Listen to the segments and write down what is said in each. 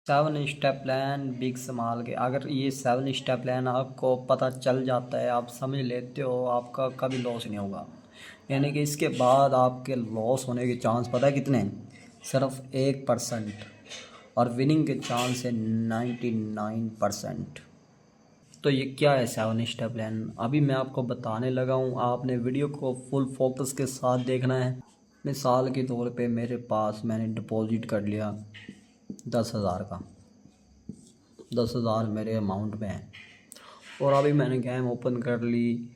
Seven step plan big small के अगर ये सेवन स्टेप प्लान आपको पता चल जाता है, आप समझ लेते हो, आपका कभी लॉस नहीं होगा। यानी कि इसके बाद आपके लॉस होने के चांस पता है कितने हैं? सिर्फ 1%। और विनिंग के चांस है 99%। तो ये क्या है सेवन स्टेप प्लान? अभी मैं आपको बताने लगा हूँ, आपने वीडियो को फुल फोकस के साथ देखना है। मिसाल के तौर पे मेरे पास मैंने डिपॉजिट कर लिया 10,000 का, 10,000 मेरे अमाउंट में है। और अभी मैंने गेम ओपन कर ली,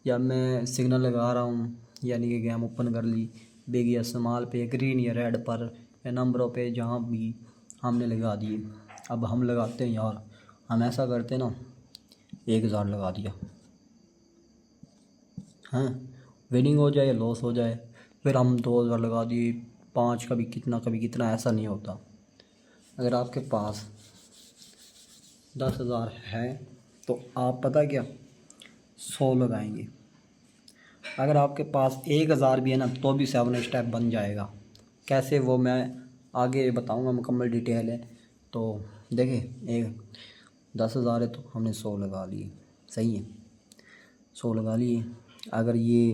या मैं सिग्नल लगा रहा हूँ, यानी कि गेम ओपन कर ली बिग या स्मॉल पे, ग्रीन या रेड पर, या नंबरों पे, जहाँ भी हमने लगा दिए। अब हम लगाते हैं यार, हम ऐसा करते ना, 1,000 लगा दिया, हाँ, विनिंग हो जाए लॉस हो जाए। फिर हम 2,000 लगा दिए, 5, कभी कितना, ऐसा नहीं होता। अगर आपके पास 10,000 है तो आप पता क्या, 100 लगाएंगे। अगर आपके पास 1,000 भी है ना, तो भी सेवन स्टेप बन जाएगा। कैसे, वो मैं आगे बताऊंगा, मुकम्मल डिटेल है। तो देखिए, एक 10,000 है तो हमने 100 लगा लिए, सही है, 100 लगा लिए। अगर ये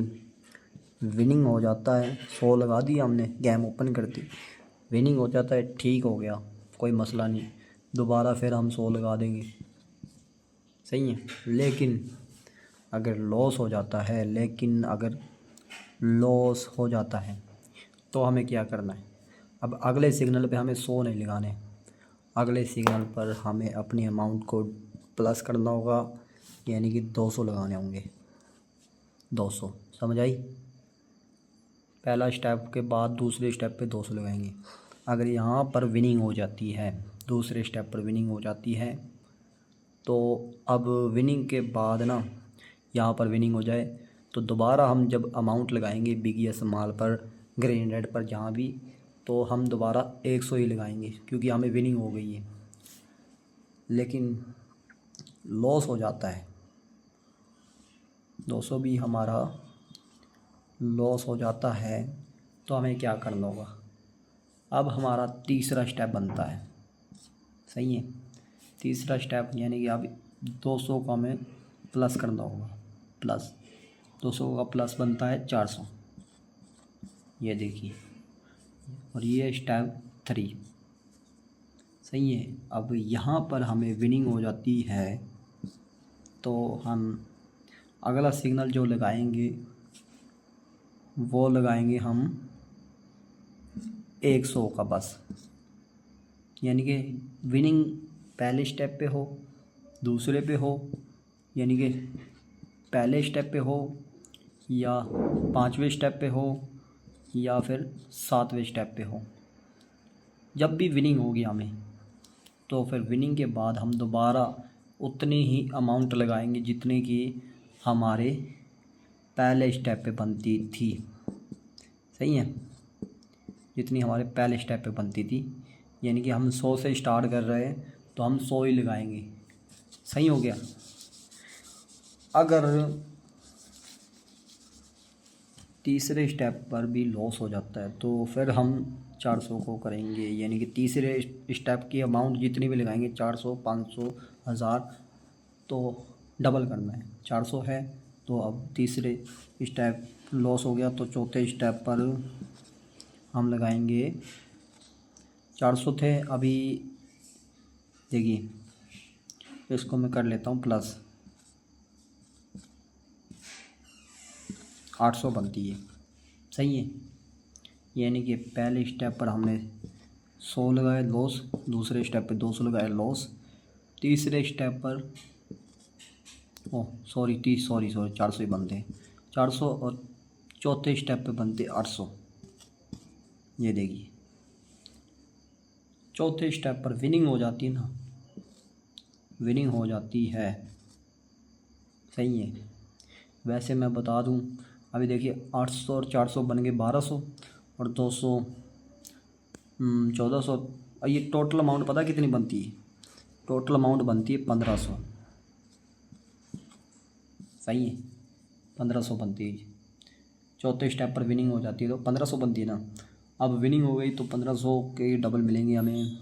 विनिंग हो जाता है, 100 लगा दिया हमने, गेम ओपन करती, विनिंग हो जाता है, ठीक हो गया, कोई मसला नहीं, दोबारा फिर हम 100 लगा देंगे, सही है। लेकिन अगर लॉस हो जाता है, तो हमें क्या करना है? अब अगले सिग्नल पे हमें 100 नहीं लगाने, अगले सिग्नल पर हमें अपनी अमाउंट को प्लस करना होगा, यानी कि 200 लगाने होंगे। 200 समझ आई? पहला स्टेप के बाद दूसरे स्टेप पे 200 लगाएंगे। अगर यहाँ पर विनिंग हो जाती है, दूसरे स्टेप पर विनिंग हो जाती है, तो अब विनिंग के बाद ना, यहाँ पर विनिंग हो जाए तो दोबारा हम जब अमाउंट लगाएंगे बिग या स्मॉल पर, ग्रीन रेड पर, जहाँ भी, तो हम दोबारा 100 ही लगाएंगे, क्योंकि हमें विनिंग हो गई है। लेकिन लॉस हो जाता है, 200 भी हमारा लॉस हो जाता है, तो हमें क्या करना होगा? अब हमारा तीसरा स्टेप बनता है, सही है। तीसरा स्टेप यानी कि अब 200 को हमें प्लस करना होगा, प्लस 200 का प्लस बनता है 400, ये देखिए। और ये स्टेप 3, सही है। अब यहाँ पर हमें विनिंग हो जाती है, तो हम अगला सिग्नल जो लगाएंगे वो लगाएंगे हम 100 का बस, यानी कि विनिंग पहले स्टेप पे हो, दूसरे पे हो, यानी कि पहले स्टेप पे हो, या 5वें स्टेप पे हो, या फिर 7वें स्टेप पे हो, जब भी विनिंग होगी हमें, तो फिर विनिंग के बाद हम दोबारा उतनी ही अमाउंट लगाएंगे जितनी कि हमारे पहले स्टेप पे बनती थी, सही है, जितनी हमारे पहले स्टेप पे बनती थी। यानी कि हम 100 से स्टार्ट कर रहे हैं, तो हम 100 ही लगाएंगे, सही हो गया। अगर तीसरे स्टेप पर भी लॉस हो जाता है, तो फिर हम 400 को करेंगे, यानी कि तीसरे स्टेप की अमाउंट जितनी भी लगाएंगे, 400, 500, 1000, तो डबल करना है। 400 है तो अब तीसरे स्टेप लॉस हो गया, तो चौथे स्टेप पर हम लगाएंगे, 400 थे अभी, देखिए इसको मैं कर लेता हूँ प्लस, 800 बनती है, सही है। यानी कि पहले स्टेप पर हमने 100 लगाया लॉस, दूसरे स्टेप पे 200 लगाया लॉस, तीसरे स्टेप पर सॉरी 400 ही बनते हैं, 400, और चौथे स्टेप पे बनते 800। ये देखिए, चौथे स्टेप पर विनिंग हो जाती है ना, विनिंग हो जाती है, सही है। वैसे मैं बता दूं, अभी देखिए 800 और 400 बन गए 1200, और 200 1400, और ये टोटल अमाउंट पता कितनी बनती है? टोटल अमाउंट बनती है 1500, सही है, 1500 बनती है। चौथे स्टेप पर विनिंग हो जाती है तो 1500 बनती है ना। अब विनिंग हो गई तो 1500 के डबल मिलेंगे हमें,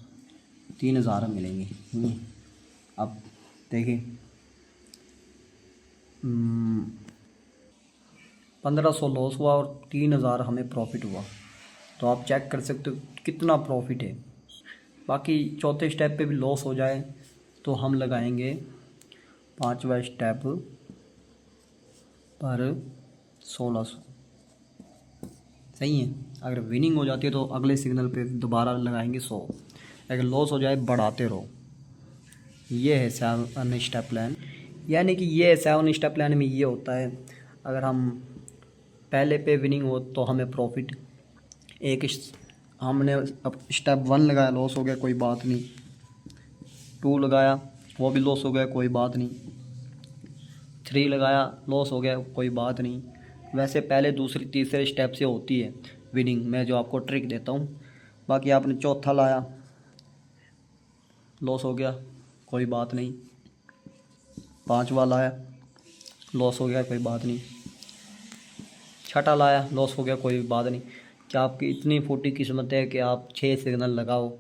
3,000 मिलेंगे। अब देखिए 1,500 लॉस हुआ और 3,000 हमें प्रॉफिट हुआ। तो आप चेक कर सकते हो कितना प्रॉफिट है। बाकी चौथे स्टेप पे भी लॉस हो जाए तो हम लगाएंगे 5वां स्टेप पर 1,600। सही है। अगर विनिंग हो जाती है तो अगले सिग्नल पे दोबारा लगाएंगे 100। अगर लॉस हो जाए बढ़ाते रहो। ये है 7 स्टेप प्लान। यानी कि ये 7 स्टेप प्लान में ये होता है, अगर हम पहले पे विनिंग हो तो हमें प्रॉफिट। हमने अब स्टेप 1 लगाया, लॉस हो गया, कोई बात नहीं। 2 लगाया, वो भी लॉस हो गया, कोई बात नहीं। 3 लगाया, लॉस हो गया, कोई बात नहीं। वैसे पहले दूसरी तीसरे स्टेप से होती है विनिंग, मैं जो आपको ट्रिक देता हूँ। बाकी आपने चौथा लाया, लॉस हो गया, कोई बात नहीं। 5वां लाया, लॉस हो गया, कोई बात नहीं। 6ठा लाया, लॉस हो गया, कोई बात नहीं। क्या आपकी इतनी फूटी किस्मत है कि आप 6 सिग्नल लगाओ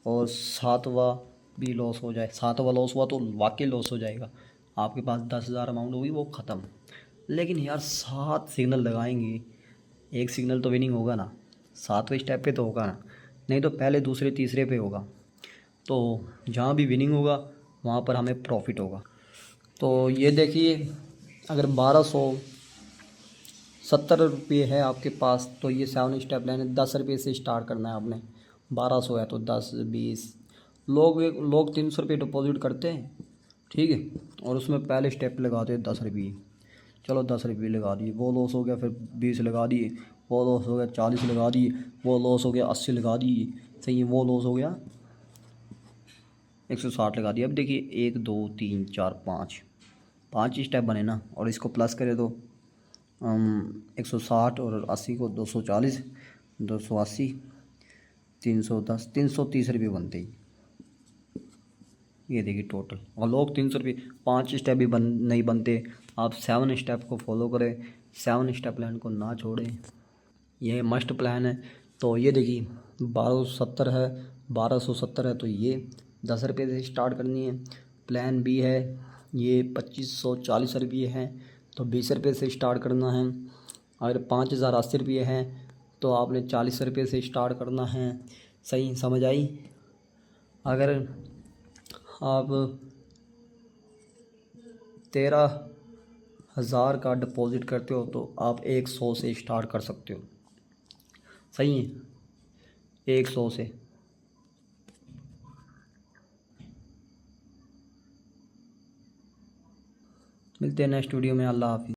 और 7वां भी लॉस हो जाए। 7वां लॉस हुआ तो वाकई लॉस हो जाएगा, आपके पास 10,000 अमाउंट होगी वो ख़त्म। लेकिन यार 7 सिग्नल लगाएंगे, एक सिग्नल तो विनिंग होगा ना, 7वें स्टेप पे तो होगा ना, नहीं तो पहले दूसरे तीसरे पे होगा। तो जहाँ भी विनिंग होगा वहाँ पर हमें प्रॉफिट होगा। तो ये देखिए, अगर 1,270 रुपये है आपके पास तो ये 7 स्टेप प्लान है। 10 रुपये से स्टार्ट करना है आपने। 1,200 है तो 10 20 लोग 300 रुपये डिपॉजिट करते हैं, ठीक है, और उसमें पहले स्टेप लगाते हैं 10 रुपये। चलो 10 रुपये लगा दिए, वो लॉस हो गया, फिर 20 लगा दिए, वो लॉस हो गया, 40 लगा दिए, वो लॉस हो गया, 80 लगा दिए। सही है, वो लॉस हो गया, 160 लगा दिया। अब देखिए 1 2 3 4 5 स्टेप बने ना, और इसको प्लस करें तो 160 और 80 को 240, 280, 310, 330 रुपये बनते ही। ये देखिए टोटल। और लोग 300 रुपये, 5 स्टेप भी नहीं बनते। आप 7 स्टेप को फॉलो करें, 7 स्टेप प्लान को ना छोड़ें, ये मस्ट प्लान है। तो ये देखिए 1270 है, 1270 है तो ये 10 रुपये से स्टार्ट करनी है। प्लान बी है, ये 2540 रुपये है तो 20 रुपये से स्टार्ट करना है। अगर 5,080 रुपये हैं तो आपने 40 रुपये से स्टार्ट करना है। सही समझ आई। अगर आप 13,000 का डिपॉजिट करते हो तो आप 100 से स्टार्ट कर सकते हो। सही है, 100 से। मिलते हैं नेक्स्ट वीडियो में। अल्लाह हाफिज़।